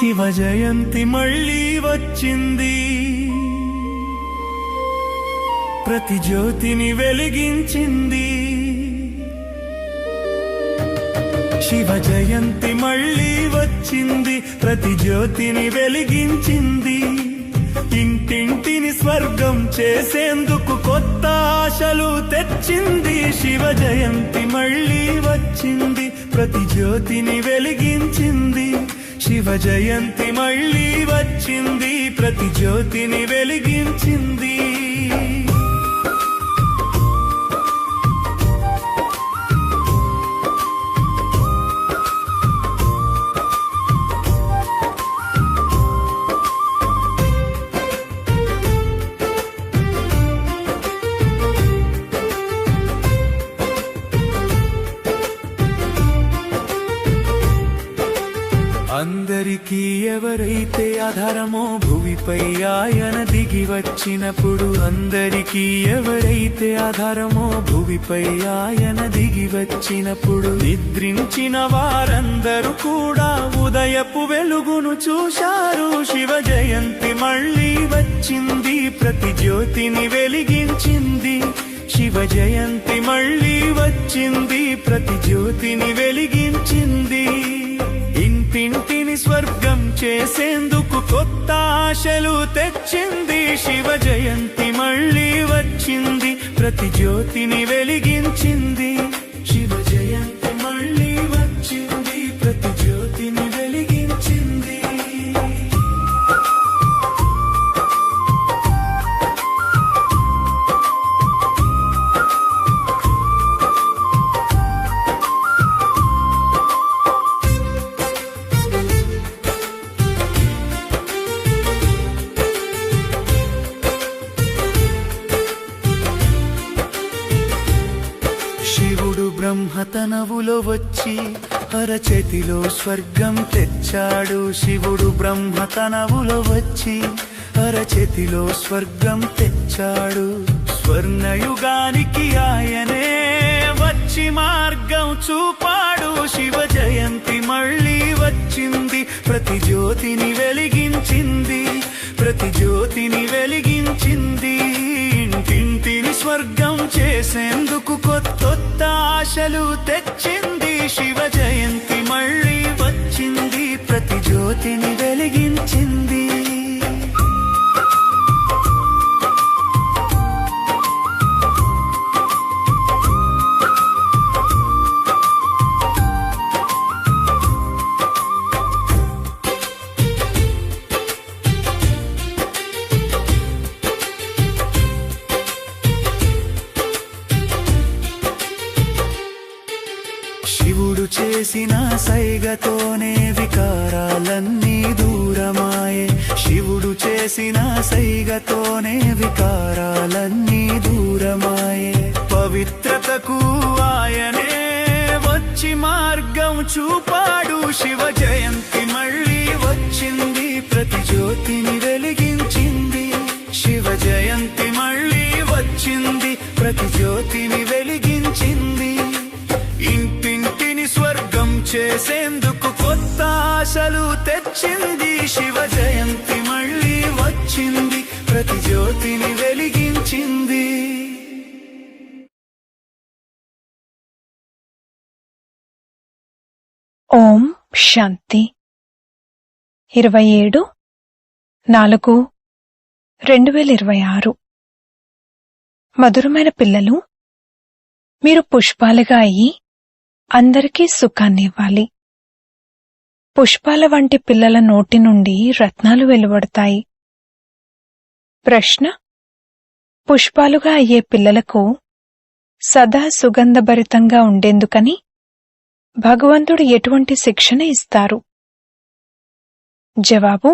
శివ జయంతి మళ్ళీ వచ్చింది, ప్రతి జ్యోతిని వెలిగించింది. శివ జయంతి మళ్ళీ వచ్చింది, ప్రతి జ్యోతిని వెలిగించింది. ఇంటింటిని స్వర్గం చేసేందుకు కొత్త ఆశలు తెచ్చింది. శివ జయంతి మళ్ళీ వచ్చింది, ప్రతి జ్యోతిని వెలిగించింది. శివ జయంతి మళ్ళీ వచ్చింది, ప్రతి జ్యోతిని వెలిగించింది. అందరికీ ఎవరైతే ఆధారమో భూమిపై ఆయన దిగి వచ్చినప్పుడు, అందరికీ ఎవరైతే ఆధారమో భూమిపై ఆయన దిగి వచ్చినప్పుడు, నిద్రించిన వారందరూ కూడా ఉదయపు వెలుగును చూశారు. శివ జయంతి మళ్ళీ వచ్చింది, ప్రతి జ్యోతిని వెలిగించింది. శివ జయంతి మళ్ళీ వచ్చింది, ప్రతి జ్యోతిని వెలిగించింది. ఇంటింటిని స్వర్గం చేసేందుకు కొత్త ఆశలు తెచ్చింది. శివ జయంతి మళ్ళీ వచ్చింది, ప్రతి జ్యోతిని వెలిగించింది. శివ జయంతి మళ్ళీ వచ్చింది, ప్రతి జ్యోతిని వెలిగించింది. శివుడు బ్రహ్మతనవులో వచ్చి అరచేతిలో స్వర్గం తెచ్చాడు. శివుడు బ్రహ్మతనవులో వచ్చి అరచేతిలో స్వర్గం తెచ్చాడు. స్వర్ణయుగానికి ఆయనే వచ్చి మార్గం చూపాడు. శివ జయంతి మళ్ళీ వచ్చింది, ప్రతి జ్యోతిని వెలిగించింది. ప్రతి జ్యోతిని వెలిగించింది. ఇంటింటిని స్వర్గం చేసేందుకు కొత్త ఆశలు తెచ్చింది. శివ జయంతి మళ్ళీ వచ్చింది, ప్రతి జ్యోతిని వెలిగించింది. శివుడు చేసిన సైగతోనే వికారాలన్నీ దూరమాయే. శివుడు చేసిన సైగతోనే వికారాలన్నీ దూరమాయే. పవిత్రతకు ఆయనే వచ్చి మార్గం చూపాడు. శివ జయంతి మళ్ళీ వచ్చింది, ప్రతి జ్యోతిని వెలిగించింది. శివ జయంతి మళ్ళీ వచ్చింది, ప్రతి జ్యోతిని వెలిగించింది. ఇంటింటిని స్వర్గం చేసేందుకు కొత్త ఆశలు తెచ్చింది. శివ జయంతి మళ్ళీ వచ్చింది, ప్రతి జ్యోతిని వెలిగించింది. ఓం శాంతి. 27/4/2026. మధురమైన పిల్లలు, మీరు పుష్పాలుగా అయ్యి అందరికీ సుఖాన్నివ్వాలి. పుష్పాల వంటి పిల్లల నోటి నుండి రత్నాలు వెలువడతాయి. ప్రశ్న: పుష్పాలుగా అయ్యే పిల్లలకు సదా సుగంధభరితంగా ఉండేందుకని భగవంతుడు ఎటువంటి శిక్షణ ఇస్తారు? జవాబు: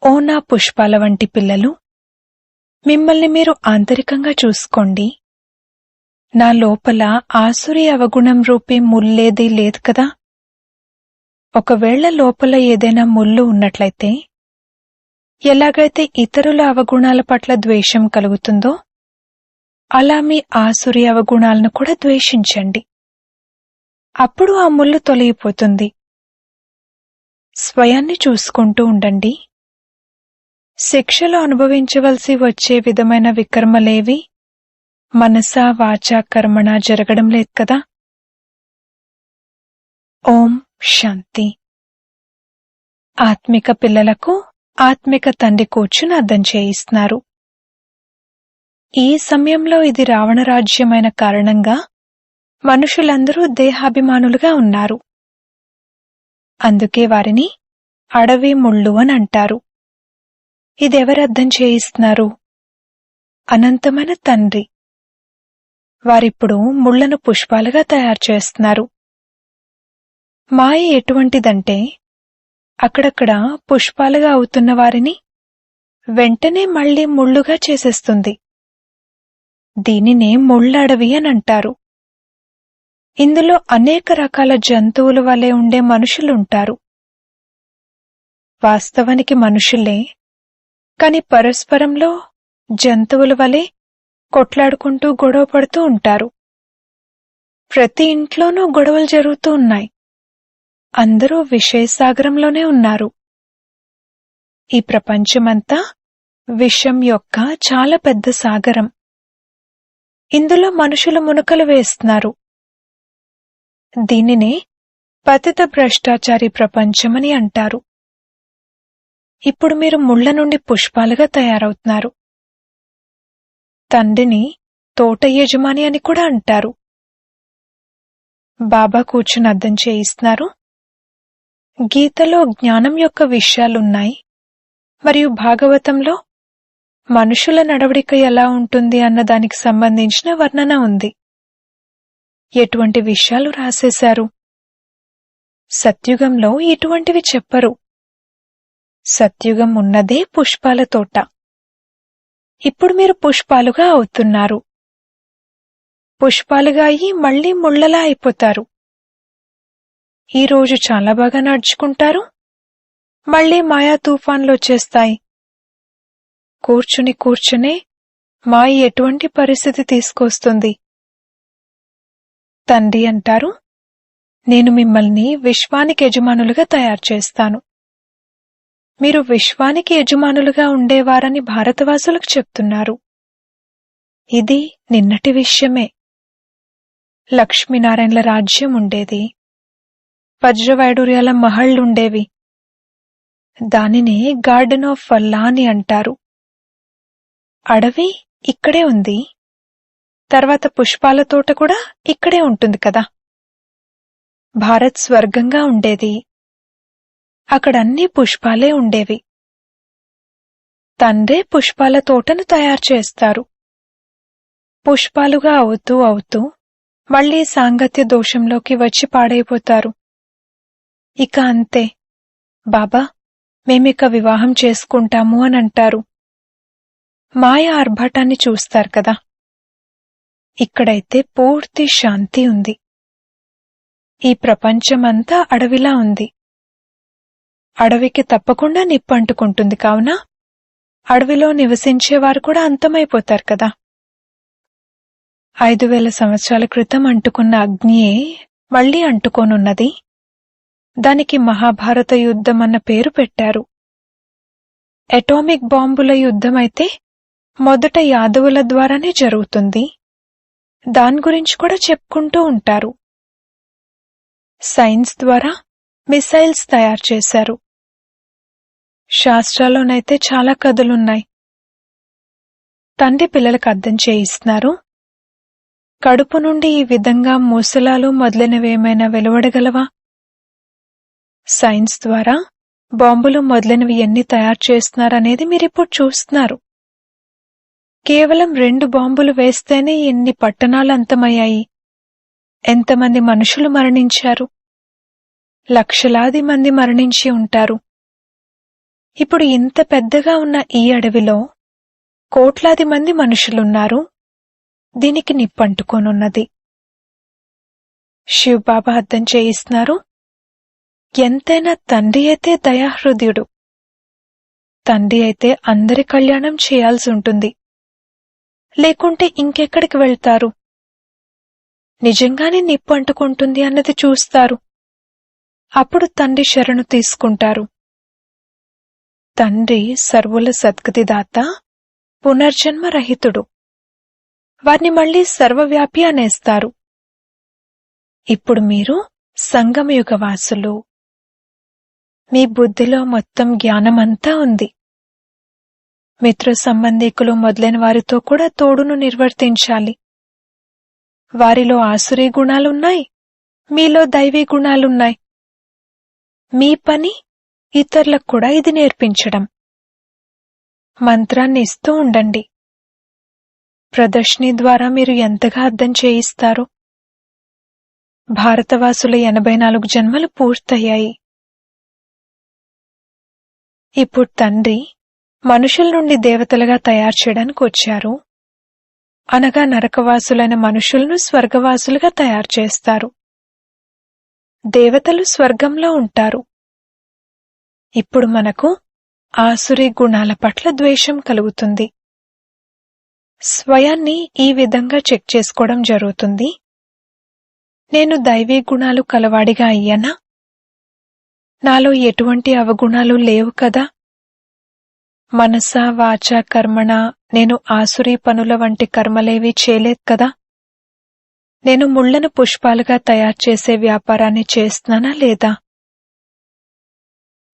ఓ నా పుష్పాల వంటి పిల్లలు, మిమ్మల్ని మీరు ఆంతరికంగా చూసుకోండి. నా లోపల ఆసురి అవగుణం రూపీ ముల్లేదీ లేదు కదా. ఒకవేళ లోపల ఏదైనా ముళ్ళు ఉన్నట్లయితే, ఎలాగైతే ఇతరుల అవగుణాల పట్ల ద్వేషం కలుగుతుందో, అలా మీ ఆసురి అవగుణాలను కూడా ద్వేషించండి. అప్పుడు ఆ ముళ్ళు తొలగిపోతుంది. స్వయాన్ని చూసుకుంటూ ఉండండి. శిక్షలు అనుభవించవలసి వచ్చే విధమైన వికర్మలేవి మనసా వాచా కర్మణ జరగడం లేదు కదా. ఓం శాంతి. ఆత్మిక పిల్లలకు ఆత్మిక తండ్రి కూర్చుని అర్థం చేయిస్తున్నారు. ఈ సమయంలో ఇది రావణ రాజ్యమైన కారణంగా మనుషులందరూ దేహాభిమానులుగా ఉన్నారు. అందుకే వారిని అడవి ముళ్ళు అని అంటారు. ఇదెవరు అర్థం చేయిస్తున్నారు? అనంతమైన తండ్రి. వారిప్పుడు ముళ్లను పుష్పాలుగా తయారు చేస్తున్నారు. మాయ ఎటువంటిదంటే, అక్కడక్కడ పుష్పాలుగా అవుతున్న వారిని వెంటనే మళ్లీ ముళ్ళుగా చేసేస్తుంది. దీనినే ముళ్ళడవి అని అంటారు. ఇందులో అనేక రకాల జంతువుల వలె ఉండే మనుషులుంటారు. వాస్తవానికి మనుషులే, కాని పరస్పరంలో జంతువుల వలె కొట్లాడుకుంటూ గొడవ పడుతూ ఉంటారు. ప్రతి ఇంట్లోనూ గొడవలు జరుగుతూ ఉన్నాయి. అందరూ విషయసాగరంలోనే ఉన్నారు. ఈ ప్రపంచమంతా విషం యొక్క చాలా పెద్ద సాగరం. ఇందులో మనుషులు మునకలు వేస్తున్నారు. దీనినే పతిత భ్రష్టాచారి ప్రపంచమని అంటారు. ఇప్పుడు మీరు ముళ్ల నుండి పుష్పాలుగా తయారవుతున్నారు. తండ్రిని తోట యజమాని అని కూడా అంటారు. బాబా కూర్చుని అర్థం చేయిస్తున్నారు. గీతలో జ్ఞానం యొక్క విషయాలున్నాయి, మరియు భాగవతంలో మనుషుల నడవడిక ఎలా ఉంటుంది అన్న దానికి సంబంధించిన వర్ణన ఉంది. ఎటువంటి విషయాలు రాసేశారు? సత్యుగంలో ఇటువంటివి చెప్పరు. సత్యుగం ఉన్నదే పుష్పాల తోట. ఇప్పుడు మీరు పుష్పాలుగా అవుతున్నారు. పుష్పాలుగా అయి మళ్లీ ముళ్లలా అయిపోతారు. ఈరోజు చాలా బాగా నడుచుకుంటారు, మళ్లీ మాయా తుఫాన్లు వచ్చేస్తాయి. కూర్చునే మాయ ఎటువంటి పరిస్థితి తీసుకొస్తుంది? తండ్రి అంటారు, నేను మిమ్మల్ని విశ్వానికి యజమానులుగా తయారు చేస్తాను. మీరు విశ్వానికి యజమానులుగా ఉండేవారని భారతవాసులకు చెప్తున్నారు. ఇది నిన్నటి విషయమే. లక్ష్మీనారాయణల రాజ్యం ఉండేది. వజ్రవైడూర్యాల మహళ్లుండేవి. దానినే గార్డెన్ ఆఫ్ అల్లా అని అంటారు. అడవి ఇక్కడే ఉంది. తర్వాత పుష్పాల తోట కూడా ఇక్కడే ఉంటుంది కదా. భారత్ స్వర్గంగా ఉండేది. అక్కడన్నీ పుష్పాలే ఉండేవి. తండ్రే పుష్పాల తోటను తయారు చేస్తారు. పుష్పాలుగా అవుతూ అవుతూ మళ్లీ సాంగత్య దోషంలోకి వచ్చి పాడైపోతారు. ఇక అంతే. బాబా, మేమిక వివాహం చేసుకుంటాము అని అంటారు. మాయ ఆర్భాటాన్ని చూస్తారు కదా. ఇక్కడైతే పూర్తి శాంతి ఉంది. ఈ ప్రపంచమంతా అడవిలా ఉంది. అడవికి తప్పకుండా నిప్పంటుకుంటుంది. కావున అడవిలో నివసించేవారు కూడా అంతమైపోతారు కదా. 5000 సంవత్సరాల క్రితం అంటుకున్న అగ్నియే మళ్లీ అంటుకోనున్నది. దానికి మహాభారత యుద్ధం అన్న పేరు పెట్టారు. అటామిక్ బాంబుల యుద్ధమైతే మొదట యాదవుల ద్వారానే జరుగుతుంది. దాని గురించి కూడా చెప్పుకుంటూ ఉంటారు. సైన్స్ ద్వారా మిసైల్స్ తయారు చేశారు. శాస్త్రాల్లోనైతే చాలా కథలున్నాయి. తండ్రి పిల్లలకు అర్థం చేయిస్తున్నారు. కడుపు నుండి ఈ విధంగా మూసలాలు మొదలైనవేమైనా వెలువడగలవా? సైన్స్ ద్వారా బాంబులు మొదలైనవి ఎన్ని తయారు చేస్తున్నారనేది మీరిప్పుడు చూస్తున్నారు. కేవలం 2 బాంబులు వేస్తేనే ఎన్ని పట్టణాలు అంతమయ్యాయి. ఎంతమంది మనుషులు మరణించారు. లక్షలాది మంది మరణించి ఉంటారు. ఇప్పుడు ఇంత పెద్దగా ఉన్న ఈ అడవిలో కోట్లాది మంది మనుషులున్నారు. దీనికి నిప్పంటుకోనున్నది. శివబాబా అర్థం చేయిస్తున్నారు, ఎంతైనా తండ్రి అయితే దయాహృదయుడు. తండ్రి అయితే అందరి కళ్యాణం చేయాల్సి ఉంటుంది. లేకుంటే ఇంకెక్కడికి వెళ్తారు? నిజంగానే నిప్పు అంటుకుంటుంది అన్నది చూస్తారు. అప్పుడు తండ్రి శరణు తీసుకుంటారు. తండ్రి సర్వుల సద్గతిదాత, పునర్జన్మ రహితుడు. వారిని మళ్లీ సర్వవ్యాపి అనేస్తారు. ఇప్పుడు మీరు సంగమయుగవాసులు. మీ బుద్ధిలో మొత్తం జ్ఞానమంతా ఉంది. మిత్ర సంబంధీకులు మొదలైన వారితో కూడా తోడును నిర్వర్తించాలి. వారిలో ఆసురీ గుణాలున్నాయి, మీలో దైవీ గుణాలున్నాయి. మీ పని ఇతరులకు కూడా ఇది నేర్పించడం. మంత్రాన్ని ఇస్తూ ఉండండి. ప్రదర్శని ద్వారా మీరు ఎంతగా అర్థం చేయిస్తారో. భారతవాసుల 84 జన్మలు పూర్తయ్యాయి. ఇప్పుడు తండ్రి మనుషుల నుండి దేవతలుగా తయారు చేయడానికి వచ్చారు. అనగా నరకవాసులైన మనుషులను స్వర్గవాసులుగా తయారు చేస్తారు. దేవతలు స్వర్గంలో ఉంటారు. ఇప్పుడు మనకు ఆసురీ గుణాల పట్ల ద్వేషం కలుగుతుంది. స్వయాన్ని ఈ విధంగా చెక్ చేసుకోవడం జరుగుతుంది. నేను దైవీ గుణాలు కలవాడిగా అయ్యానా? నాలో ఎటువంటి అవగుణాలు లేవు కదా? మనస వాచ కర్మణ నేను ఆసురీ పనుల వంటి కర్మలేవీ చేయలేదు కదా? నేను ముళ్లను పుష్పాలుగా తయారు చేసే వ్యాపారాన్ని చేస్తున్నానా లేదా?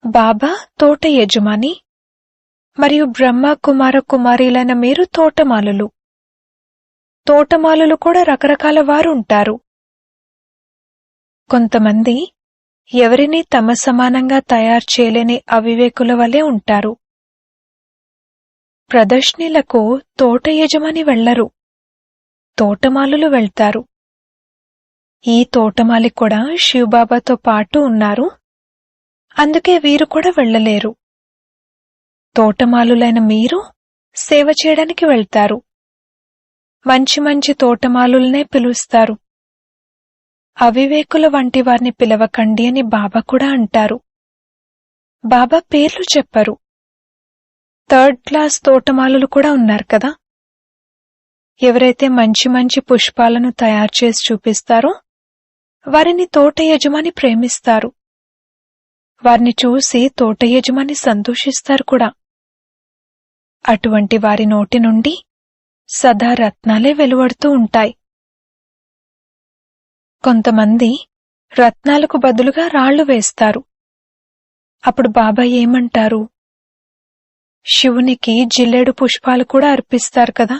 బాబా తోట యజమాని మరియు బ్రహ్మ కుమార కుమారీలైన మీరు తోటమాలులు. తోటమాలులు కూడా రకరకాల వారు ఉంటారు. కొంతమంది ఎవరినీ తమ సమానంగా తయారు చేయలేని అవివేకుల వలె ఉంటారు. ప్రదర్శనలకు తోట యజమాని వెళ్లరు, తోటమాలులు వెళ్తారు. ఈ తోటమాలి కూడా శివబాబాతో పాటు ఉన్నారు. అందుకే వీరు కూడా వెళ్లలేరు. తోటమాలులైన మీరు సేవ చేయడానికి వెళ్తారు. మంచి మంచి తోటమాలులనే పిలుస్తారు. అవివేకుల వంటి వారిని పిలవకండి అని బాబా కూడా అంటారు. బాబా పేర్లు చెప్పరు. 3rd క్లాస్ తోటమాలులు కూడా ఉన్నారు కదా. ఎవరైతే మంచి మంచి పుష్పాలను తయారు చేసి చూపిస్తారో వారిని తోట యజమాని ప్రేమిస్తారు. వారిని చూసి తోట యజమాని సంతోషిస్తారు కూడా. అటువంటి వారి నోటి నుండి సదా రత్నాలే వెలువడుతూ ఉంటాయి. కొంతమంది రత్నాలకు బదులుగా రాళ్లు వేస్తారు. అప్పుడు బాబా ఏమంటారు? శివునికి జిల్లేడు పుష్పాలు కూడా అర్పిస్తారు కదా.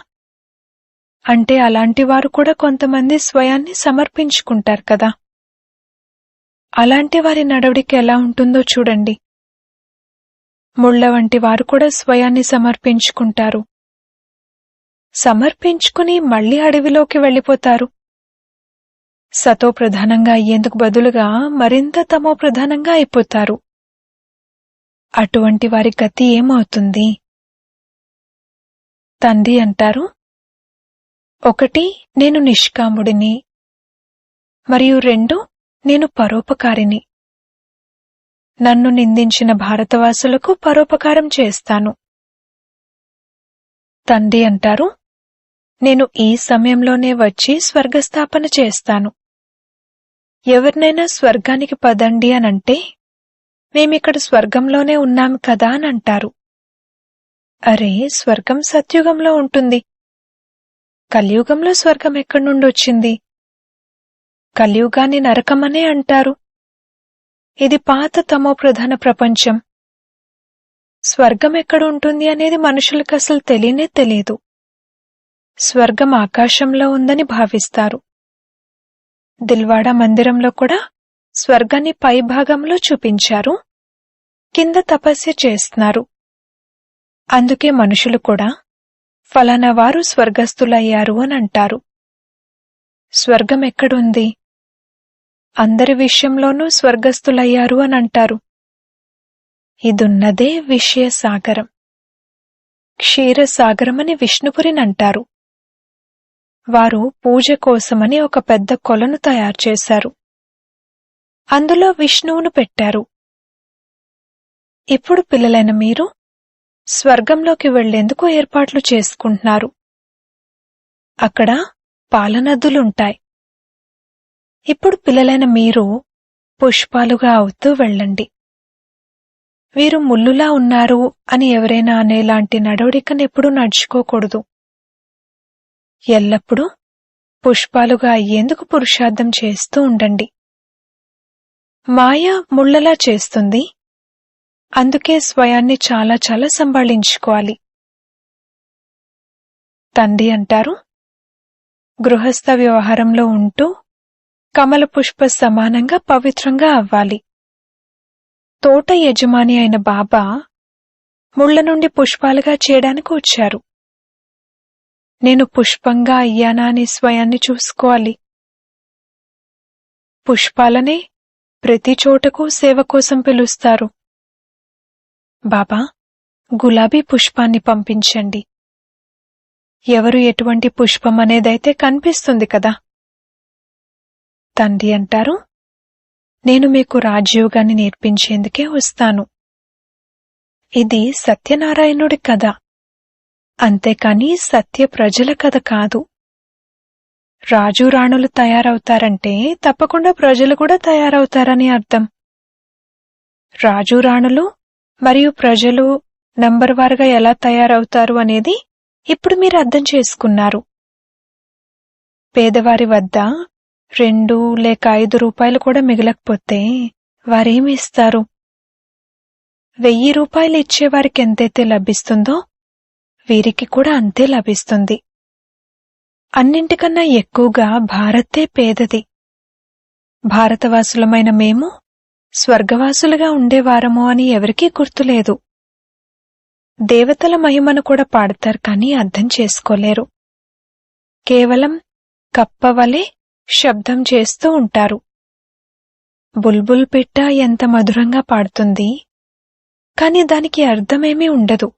అంటే అలాంటి వారు కూడా కొంతమంది స్వయాన్ని సమర్పించుకుంటారు కదా. అలాంటి వారి నడవడిక ఎలా ఉంటుందో చూడండి. ముళ్ల వంటి వారు కూడా స్వయాన్ని సమర్పించుకుంటారు. సమర్పించుకుని మళ్లీ అడవిలోకి వెళ్లిపోతారు. సతో ప్రధానంగా అయ్యేందుకు బదులుగా మరింత తమో ప్రధానంగా అయిపోతారు. అటువంటి వారి గతి ఏమవుతుంది? తండ్రి అంటారు, 1 నేను నిష్కాముడిని, మరియు 2 నేను పరోపకారిని. నన్ను నిందించిన భారతవాసులకు పరోపకారం చేస్తాను. తండ్రి అంటారు, నేను ఈ సమయంలోనే వచ్చి స్వర్గస్థాపన చేస్తాను. ఎవరినైనా స్వర్గానికి పదండి అనంటే మేమిక్కడ స్వర్గంలోనే ఉన్నాం కదా అని అంటారు. అరే, స్వర్గం సత్యుగంలో ఉంటుంది. కలియుగంలో స్వర్గం ఎక్కడి నుండి వచ్చింది? కలియుగాన్ని నరకమనే అంటారు. ఇది పాత తమో ప్రధాన ప్రపంచం. స్వర్గం ఎక్కడ ఉంటుంది అనేది మనుషులకు అసలు తెలియనే తెలియదు. స్వర్గం ఆకాశంలో ఉందని భావిస్తారు. దిల్వాడా మందిరంలో కూడా స్వర్గాన్ని పై భాగంలో చూపించారు, కింద తపస్య చేస్తున్నారు. అందుకే మనుషులు కూడా ఫలానా వారు స్వర్గస్థులయ్యారు అని అంటారు. స్వర్గం ఎక్కడుంది? అందరి విషయంలోనూ స్వర్గస్థులయ్యారు అని అంటారు. ఇదున్నదే విషయసాగరం. క్షీరసాగరమని విష్ణుపురినంటారు. వారు పూజ కోసమని ఒక పెద్ద కొలను తయారుచేశారు. అందులో విష్ణువును పెట్టారు. ఇప్పుడు పిల్లలైన మీరు స్వర్గంలోకి వెళ్లేందుకు ఏర్పాట్లు చేసుకుంటున్నారు. అక్కడ పాలనదులుంటాయి. ఇప్పుడు పిల్లలైన మీరు పుష్పాలుగా అవుతూ వెళ్ళండి. వీరు ముల్లులా ఉన్నారు అని ఎవరైనా అనేలాంటి నడవడికనెప్పుడూ నడుచుకోకూడదు. ఎల్లప్పుడూ పుష్పాలుగా అయ్యేందుకు పురుషార్థం చేస్తూ ఉండండి. మాయ ముళ్ళలా చేస్తుంది. అందుకే స్వయాన్ని చాలా చాలా సంభాళించుకోవాలి. తండ్రి అంటారు, గృహస్థ వ్యవహారంలో ఉంటూ కమల పుష్ప సమానంగా పవిత్రంగా అవ్వాలి. తోట యజమాని అయిన బాబా ముళ్ల నుండి పుష్పాలుగా చేయడానికి వచ్చారు. నేను పుష్పంగా అయ్యానా అని స్వయాన్ని చూసుకోవాలి. పుష్పాలనే ప్రతి చోటకు సేవ కోసం పిలుస్తారు. బాబా, గులాబీ పుష్పాన్ని పంపించండి. ఎవరు ఎటువంటి పుష్పం అనేదైతే కనిపిస్తుంది కదా. తండ్రి అంటారు, నేను మీకు రాజయోగాన్ని నేర్పించేందుకే వస్తాను. ఇది సత్యనారాయణుడి కథ, అంతేకాని సత్య ప్రజల కథ కాదు. రాజు రాణులు తయారవుతారంటే తప్పకుండా ప్రజలు కూడా తయారవుతారని అర్థం. రాజు రాణులు మరియు ప్రజలు నంబర్వారుగా ఎలా తయారవుతారు అనేది ఇప్పుడు మీరు అర్థం చేసుకున్నారు. పేదవారి వద్ద 2 లేక 5 రూపాయలు కూడా మిగలకపోతే వారేమి ఇస్తారు? 1000 రూపాయలు ఇచ్చేవారికి ఎంతైతే లభిస్తుందో వీరికి కూడా అంతే లభిస్తుంది. అన్నింటికన్నా ఎక్కువగా భారతే పేదది. భారతవాసులమైన మేము స్వర్గవాసులుగా ఉండేవారము అని ఎవరికీ గుర్తులేదు. దేవతల మహిమను కూడా పాడతారు కానీ అర్థం చేసుకోలేరు. కేవలం కప్పవలే శబ్దం చేస్తూ ఉంటారు. బుల్బుల్ పిట్ట ఎంత మధురంగా పాడుతుంది, కాని దానికి అర్థమేమీ ఉండదు.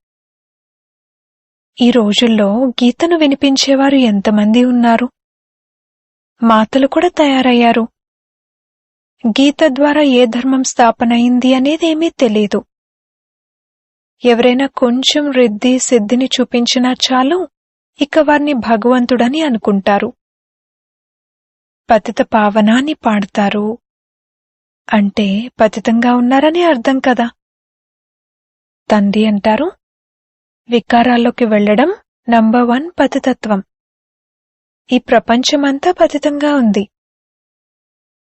ఈ రోజుల్లో గీతను వినిపించేవారు ఎంతమంది ఉన్నారు? మాతలు కూడా తయారయ్యారు. గీత ద్వారా ఏ ధర్మం స్థాపనయింది అనేదేమీ తెలీదు. ఎవరైనా కొంచెం రిద్ధి సిద్ధిని చూపించినా చాలు, ఇక వారిని భగవంతుడని అనుకుంటారు. పతిత పావనాన్ని పాడతారు అంటే పతితంగా ఉన్నారని అర్థం కదా. తండ్రి అంటారు, వికారాల్లోకి వెళ్లడం నంబర్ 1 పతితత్వం. ఈ ప్రపంచమంతా పతితంగా ఉంది.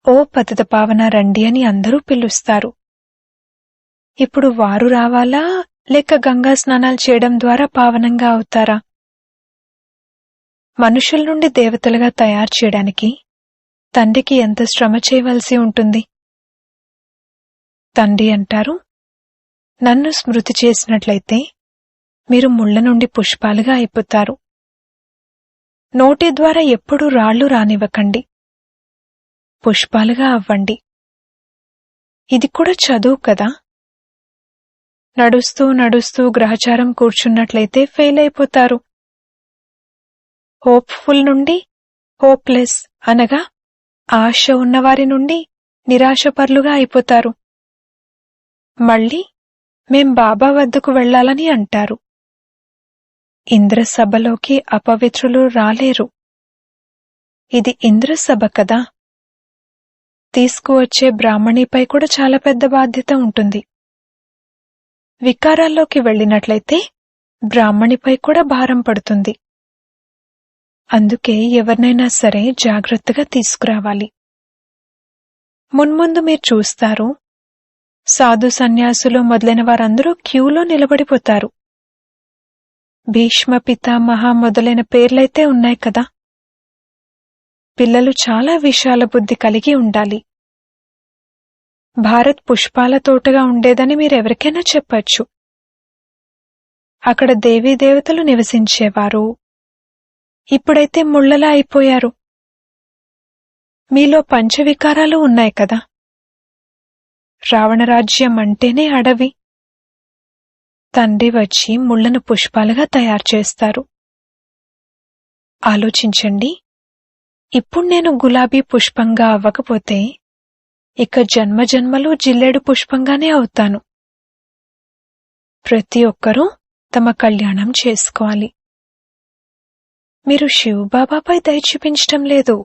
ఓ పతిత పావన రండి అని అందరూ పిలుస్తారు. ఇప్పుడు వారు రావాలా లేక గంగా స్నానాలు చేయడం ద్వారా పావనంగా అవుతారా? మనుషుల నుండి దేవతలుగా తయారు చేయడానికి తండ్రికి ఎంత శ్రమ చేయవలసి ఉంటుంది? తండ్రి అంటారు, నన్ను స్మృతి చేసినట్లయితే మీరు ముళ్ల నుండి పుష్పాలుగా అయిపోతారు. నోటి ద్వారా ఎప్పుడూ రాళ్లు రానివ్వకండి. పుష్పాలుగా అవ్వండి. ఇది కూడా చదువు కదా. నడుస్తూ నడుస్తూ గ్రహచారం కూర్చున్నట్లయితే ఫెయిల్ అయిపోతారు. హోప్ఫుల్ నుండి హోప్లెస్ అనగా ఆశ ఉన్నవారి నుండి నిరాశపరులుగా అయిపోతారు. మళ్ళీ మేం బాబా వద్దకు వెళ్లాలని అంటారు. ఇంద్రసభలోకి అపవిత్రులు రాలేరు. ఇది ఇంద్రసభ కదా. తీసుకువచ్చే బ్రాహ్మణిపై కూడా చాలా పెద్ద బాధ్యత ఉంటుంది. వికారాల్లోకి వెళ్ళినట్లయితే బ్రాహ్మణిపై కూడా భారం పడుతుంది. అందుకే ఎవరినైనా సరే జాగ్రత్తగా తీసుకురావాలి. మున్ముందు మీరు చూస్తారు, సాధు సన్యాసులు మొదలైన వారందరూ క్యూలో నిలబడిపోతారు. భీష్మ పితామహ మొదలైన పేర్లైతే ఉన్నాయి కదా. పిల్లలు చాలా విశాల బుద్ధి కలిగి ఉండాలి. భారత్ పుష్పాల తోటగా ఉండేదని మీరెవరికైనా చెప్పచ్చు. అక్కడ దేవీదేవతలు నివసించేవారు. ఇప్పుడైతే ముళ్లలా అయిపోయారు. మీలో పంచవికారాలు ఉన్నాయి కదా. రావణరాజ్యం అంటేనే అడవి. తండ్రి వచ్చి ముళ్లను పుష్పాలుగా తయారు చేస్తారు. ఆలోచించండి, ఇప్పుడు నేను గులాబీ పుష్పంగా అవ్వకపోతే ఇక జన్మజన్మలు జిల్లేడు పుష్పంగానే అవుతాను. ప్రతి ఒక్కరూ తమ కళ్యాణం చేసుకోవాలి. మీరు శివబాబాపై దయ చూపించటం లేదు,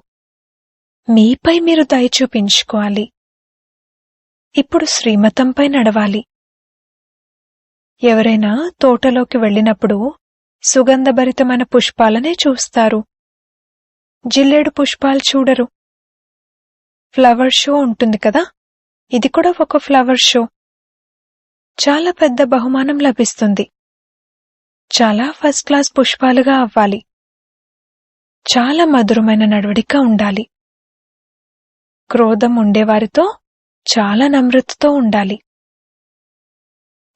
మీపై మీరు దయ చూపించుకోవాలి. ఇప్పుడు శ్రీమతంపై నడవాలి. ఎవరైనా తోటలోకి వెళ్ళినప్పుడు సుగంధభరితమైన పుష్పాలనే చూస్తారు, జిల్లేడు పుష్పాలు చూడరు. ఫ్లవర్ షో ఉంటుంది కదా, ఇది కూడా ఒక ఫ్లవర్ షో. చాలా పెద్ద బహుమానం లభిస్తుంది. చాలా ఫస్ట్ క్లాస్ పుష్పాలుగా అవ్వాలి. చాలా మధురమైన నడవడిక ఉండాలి. క్రోధం ఉండేవారితో చాలా నమ్రతతో ఉండాలి.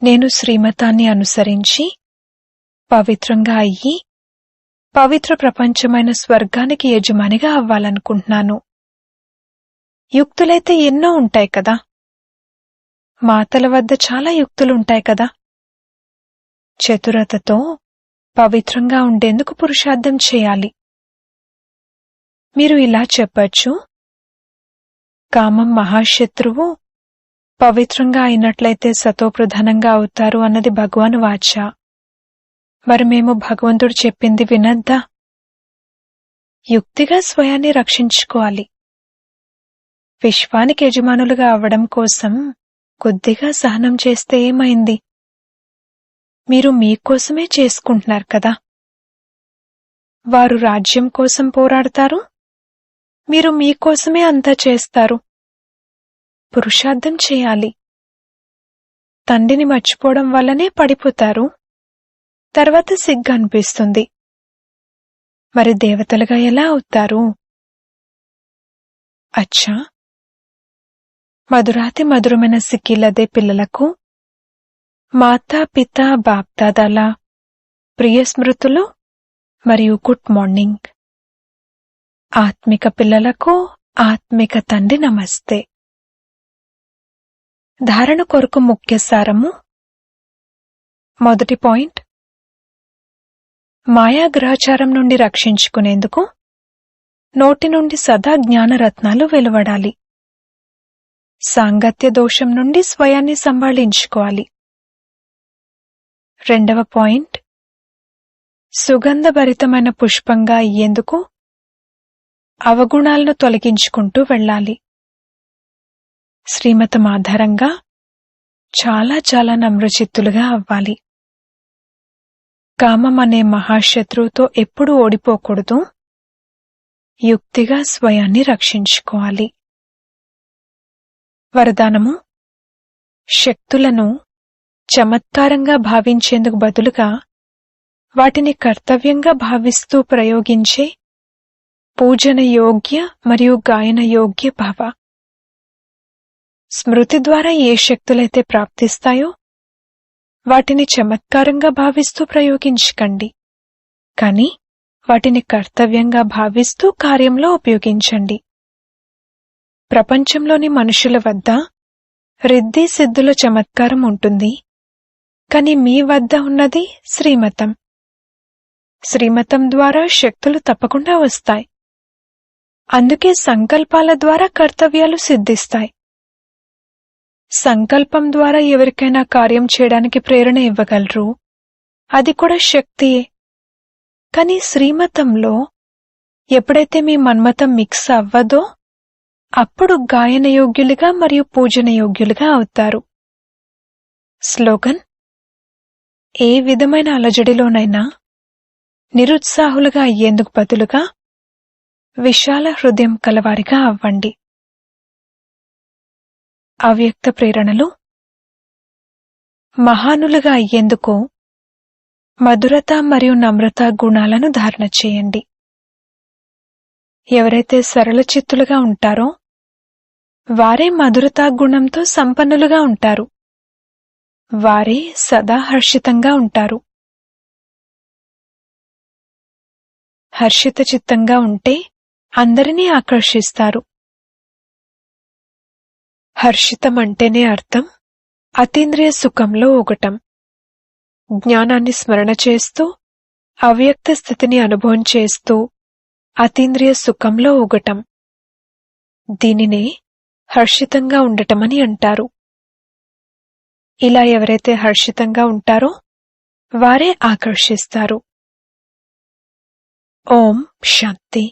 నేను శ్రీమతాన్ని అనుసరించి పవిత్రంగా అయ్యి పవిత్ర ప్రపంచమైన స్వర్గానికి యజమానిగా అవ్వాలనుకుంటున్నాను. యుక్తులైతే ఎన్నో ఉంటాయి కదా, మాతల వద్ద చాలా యుక్తులుంటాయి కదా. చతురతతో పవిత్రంగా ఉండేందుకు పురుషార్థం చేయాలి. మీరు ఇలా చెప్పచ్చు, కామం మహాశత్రువు, పవిత్రంగా అయినట్లయితే సతోప్రధానంగా అవుతారు అన్నది భగవాన్ వాచ. మరి మేము భగవంతుడు చెప్పింది వినద్దా? యుక్తిగా స్వయాన్ని రక్షించుకోవాలి. విశ్వానికి యజమానులుగా అవ్వడం కోసం కొద్దిగా సహనం చేస్తే ఏమైంది? మీరు మీకోసమే చేసుకుంటున్నారు కదా. వారు రాజ్యం కోసం పోరాడతారు, మీరు మీకోసమే అంతా చేస్తారు. పురుషార్థం చేయాలి. తండ్రిని మర్చిపోవడం వల్లనే పడిపోతారు, తర్వాత సిగ్గు అనిపిస్తుంది. మరి దేవతలుగా ఎలా అవుతారు? అచ్చా, మధురాతి మధురమైన సిక్కిలదే పిల్లలకు మాతా పితా బాప్దాదాల ప్రియ స్మృతులు మరియు గుడ్ మార్నింగ్. ఆత్మిక పిల్లలకు ఆత్మిక తండ్రి నమస్తే. ధారణ కొరకు ముఖ్య సారము. మొదటి పాయింట్, మాయా గ్రహచారం నుండి రక్షించుకునేందుకు నోటి నుండి సదా జ్ఞానరత్నాలు వెలువడాలి. సాంగత్య దోషం నుండి స్వయాన్ని సంభాళించుకోవాలి. రెండవ పాయింట్, సుగంధభరితమైన పుష్పంగా అయ్యేందుకు అవగుణాలను తొలగించుకుంటూ వెళ్ళాలి. శ్రీమతం ఆధారంగా చాలా చాలా నమ్రచిత్తులుగా అవ్వాలి. కామం అనే మహాశత్రువుతో ఎప్పుడూ ఓడిపోకూడదు. యుక్తిగా స్వయాన్ని రక్షించుకోవాలి. వరదానము, శక్తులను చమత్కారంగా భావించేందుకు బదులుగా వాటిని కర్తవ్యంగా భావిస్తూ ప్రయోగించే పూజన యోగ్య మరియు గాయన యోగ్య భవ. స్మృతి ద్వారా ఏ శక్తులైతే ప్రాప్తిస్తాయో వాటిని చమత్కారంగా భావిస్తూ ప్రయోగించకండి, కాని వాటిని కర్తవ్యంగా భావిస్తూ కార్యంలో ఉపయోగించండి. ప్రపంచంలోని మనుషుల వద్ద రిద్ధి సిద్ధుల చమత్కారం ఉంటుంది, కాని మీ వద్ద ఉన్నది శ్రీమతం. శ్రీమతం ద్వారా శక్తులు తప్పకుండా వస్తాయి. అందుకే సంకల్పాల ద్వారా కర్తవ్యాలు సిద్ధిస్తాయి. సంకల్పం ద్వారా ఎవరికైనా కార్యం చేయడానికి ప్రేరణ ఇవ్వగలరు, అది కూడా శక్తియే. కాని శ్రీమతంలో ఎప్పుడైతే మీ మన్మతం మిక్స్ అవ్వదో అప్పుడు గాయనయోగ్యులుగా మరియు పూజనయోగ్యులుగా అవుతారు. స్లోగన్, ఏ విధమైన అలజడిలోనైనా నిరుత్సాహులుగా అయ్యేందుకు బదులుగా విశాల హృదయం కలవారిగా అవ్వండి. అవ్యక్త ప్రేరణలు. మహానులుగా అయ్యేందుకు మధురత మరియు నమ్రత గుణాలను ధారణ చేయండి. ఎవరైతే సరళ చిత్తులుగా ఉంటారో వారే మధురతా గుణంతో సంపన్నులుగా ఉంటారు. వారే సదా హర్షితంగా ఉంటారు. హర్షిత చిత్తంగా ఉంటే అందరినీ ఆకర్షిస్తారు. హర్షితం అంటేనే అర్థం అతీంద్రియ సుఖంలో ఒకటం. జ్ఞానాన్ని స్మరణ చేస్తూ అవ్యక్త స్థితిని అనుభవం చేస్తూ అతీంద్రియ సుఖంలో ఊగటం. దీనినే హర్షితంగా ఉండటమని అంటారు. ఇలా ఎవరైతే హర్షితంగా ఉంటారో వారే ఆకర్షిస్తారు. ఓం శాంతి.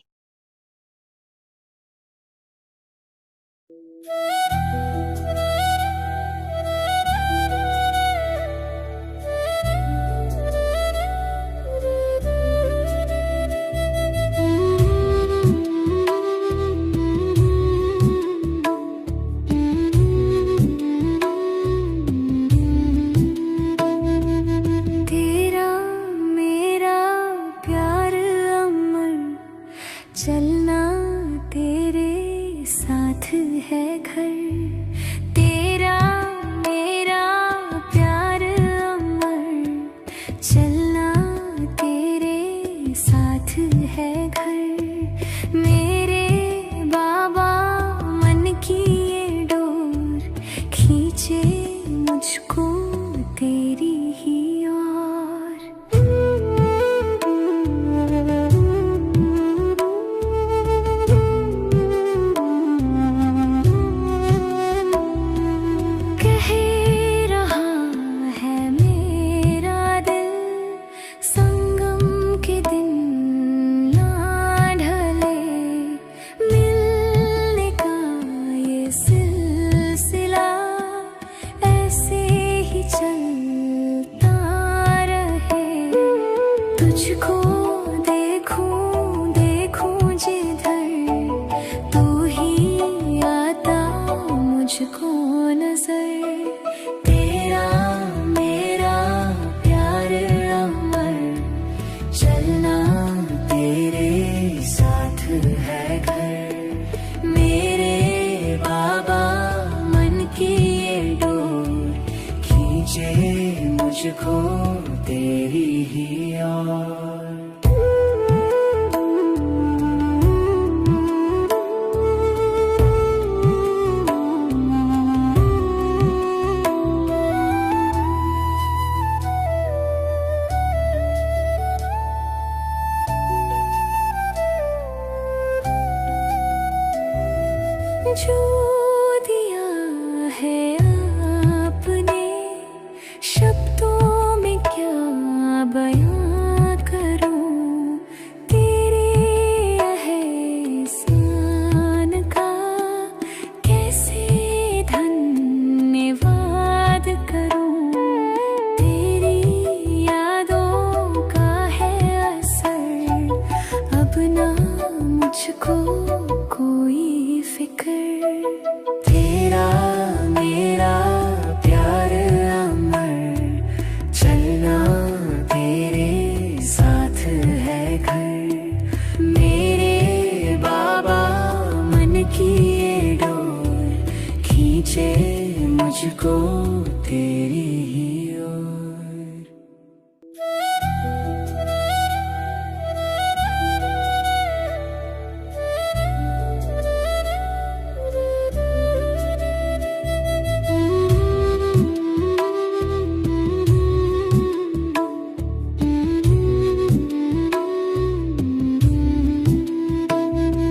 तेरा मेरा प्यार अमर, चलना तेरे साथ है घर. तेरा मेरा प्यार अमर, चलना तेरे साथ है घर. मेरे बाबा मन की ये डोर, खींचे मुझको तेरी ही ओर. कह रहा है मेरा दिल, संगम के दिन ना ढले. मिलने का ये सिलसिला ऐसे ही चलता रहे. तुझको देखूं देखूं जिधर, तू ही आता मुझको नजर. तेरा मेरा प्यार अमर, चलना तेरे साथ है घर. मेरे बाबा मन की ये डोर, खींचे मुझको तेरी ही ओर. जो दिया है आपने, शब्दों में क्या बयां करूं. तेरे एहसान का कैसे धन्यवाद करूं. तेरी यादों का है असर, अब ना मुझको कोई फिक्र. तेरा मेरा प्यार अमर, चलना तेरे साथ है घर. मेरे बाबा मन की ये डोर, खींचे मुझको तेरी